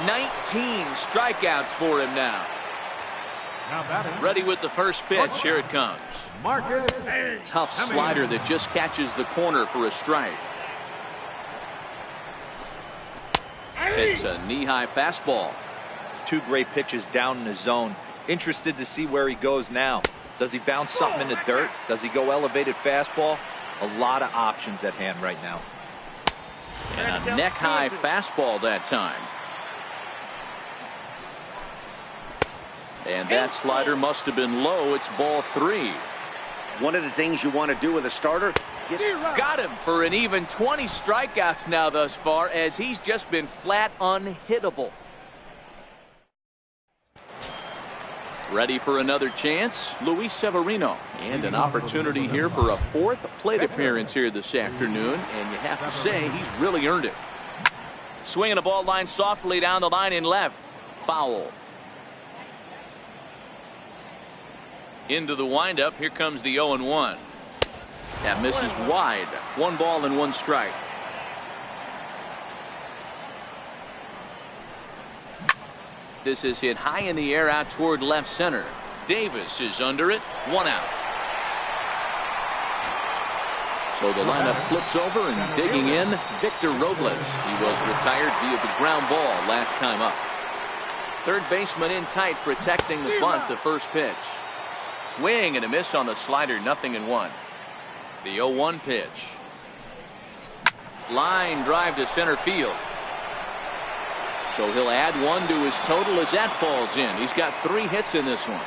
19 strikeouts for him now. Now batting. Ready with the first pitch. Here it comes. Marcus. Tough slider that just catches the corner for a strike. Takes a knee-high fastball. Two great pitches down in the zone. Interested to see where he goes now. Does he bounce something in the dirt? Does he go elevated fastball? A lot of options at hand right now. And a neck-high fastball that time. And that slider must have been low. It's ball 3. One of the things you want to do with a starter. Got him for an even 20 strikeouts now thus far, as he's just been flat unhittable. Ready for another chance, Luis Severino. And an opportunity here for a 4th plate appearance here this afternoon. And you have to say, he's really earned it. Swinging a ball line softly down the line in left. Foul. Into the windup. Here comes the 0-1. That misses wide. 1 ball and 1 strike. This is hit high in the air out toward left center. Davis is under it. 1 out. So the lineup flips over, and digging in, Victor Robles. He was retired via the ground ball last time up. Third baseman in tight, protecting the bunt. The first pitch. Swing and a miss on the slider. 0-1. The 0-1 pitch. Line drive to center field. So he'll add 1 to his total as that falls in. He's got 3 hits in this one.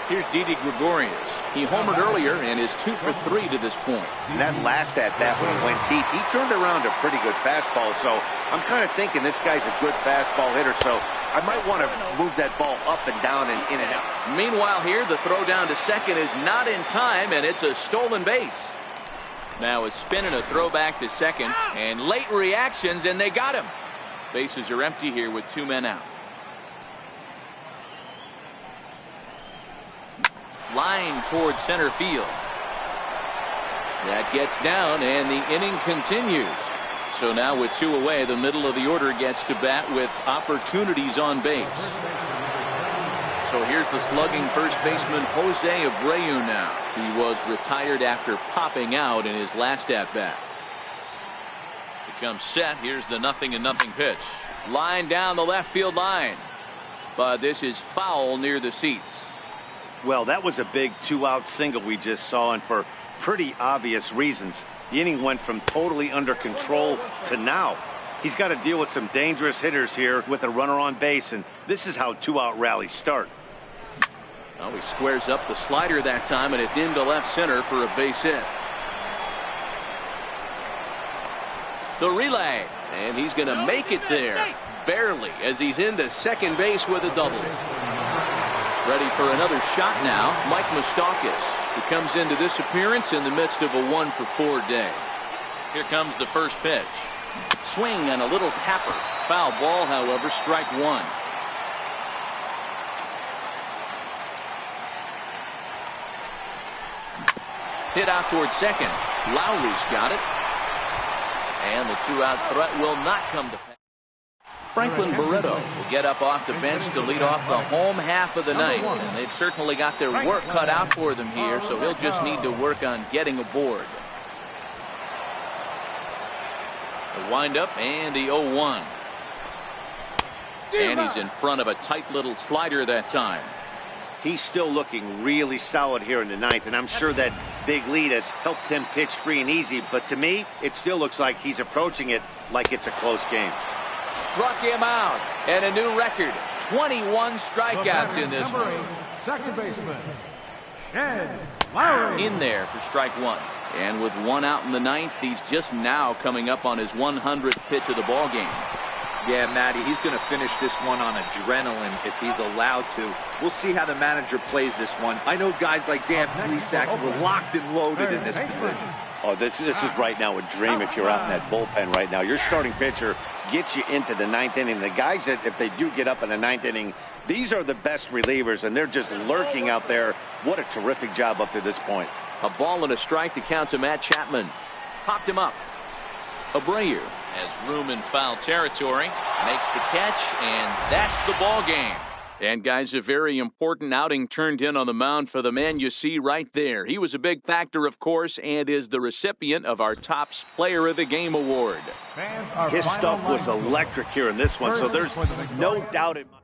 Here's Didi Gregorius. He homered earlier and is 2 for 3 to this point. And that last at-bat when he went deep, he turned around a pretty good fastball. So I'm kind of thinking this guy's a good fastball hitter. So I might want to move that ball up and down and in and out. Meanwhile here, the throw down to second is not in time, and it's a stolen base. Now a spin and a throw back to second, and late reactions, and they got him. Bases are empty here with 2 men out. Line towards center field. That gets down, and the inning continues. So now with 2 away, the middle of the order gets to bat with opportunities on base. So here's the slugging first baseman Jose Abreu now. He was retired after popping out in his last at-bat. Becomes set. Here's the 0-0 pitch. Line down the left field line. But this is foul near the seats. Well, that was a big 2-out single we just saw, and for pretty obvious reasons. The inning went from totally under control to now. He's got to deal with some dangerous hitters here with a runner on base, and this is how 2-out rallies start. Well, he squares up the slider that time, and it's into left center for a base hit. The relay, and he's going to make it there, barely, as he's into second base with a double. Ready for another shot now, Mike Moustakas. He comes into this appearance in the midst of a 1-for-4 day. Here comes the first pitch. Swing and a little tapper. Foul ball, however, strike 1. Hit out towards second. Lowry's got it. And the 2-out threat will not come to pass. Franklin Barreto will get up off the bench to lead off the home half of the ninth. And they've certainly got their work cut out for them here, so he'll just need to work on getting aboard. The windup and the 0-1. And he's in front of a tight little slider that time. He's still looking really solid here in the ninth, and I'm sure that big lead has helped him pitch free and easy, but to me, it still looks like he's approaching it like it's a close game. Struck him out, and a new record, 21 strikeouts in this one. Second baseman, Shed Lowry. In there for strike 1. And with 1 out in the ninth, he's just now coming up on his 100th pitch of the ball game. Yeah, Matty, he's going to finish this one on adrenaline if he's allowed to. We'll see how the manager plays this one. I know guys like Dan Plesac were locked and loaded in this position. Oh, this is right now a dream if you're out in that bullpen right now. Your starting pitcher gets you into the ninth inning. The guys that, if they do get up in the ninth inning, these are the best relievers, and they're just lurking out there. What a terrific job up to this point. A ball and a strike to count to Matt Chapman. Popped him up. Abreu has room in foul territory. Makes the catch, and that's the ball game. And, guys, a very important outing turned in on the mound for the man you see right there. He was a big factor, of course, and is the recipient of our Topps Player of the Game award. His stuff was electric here in this one, so there's no doubt in my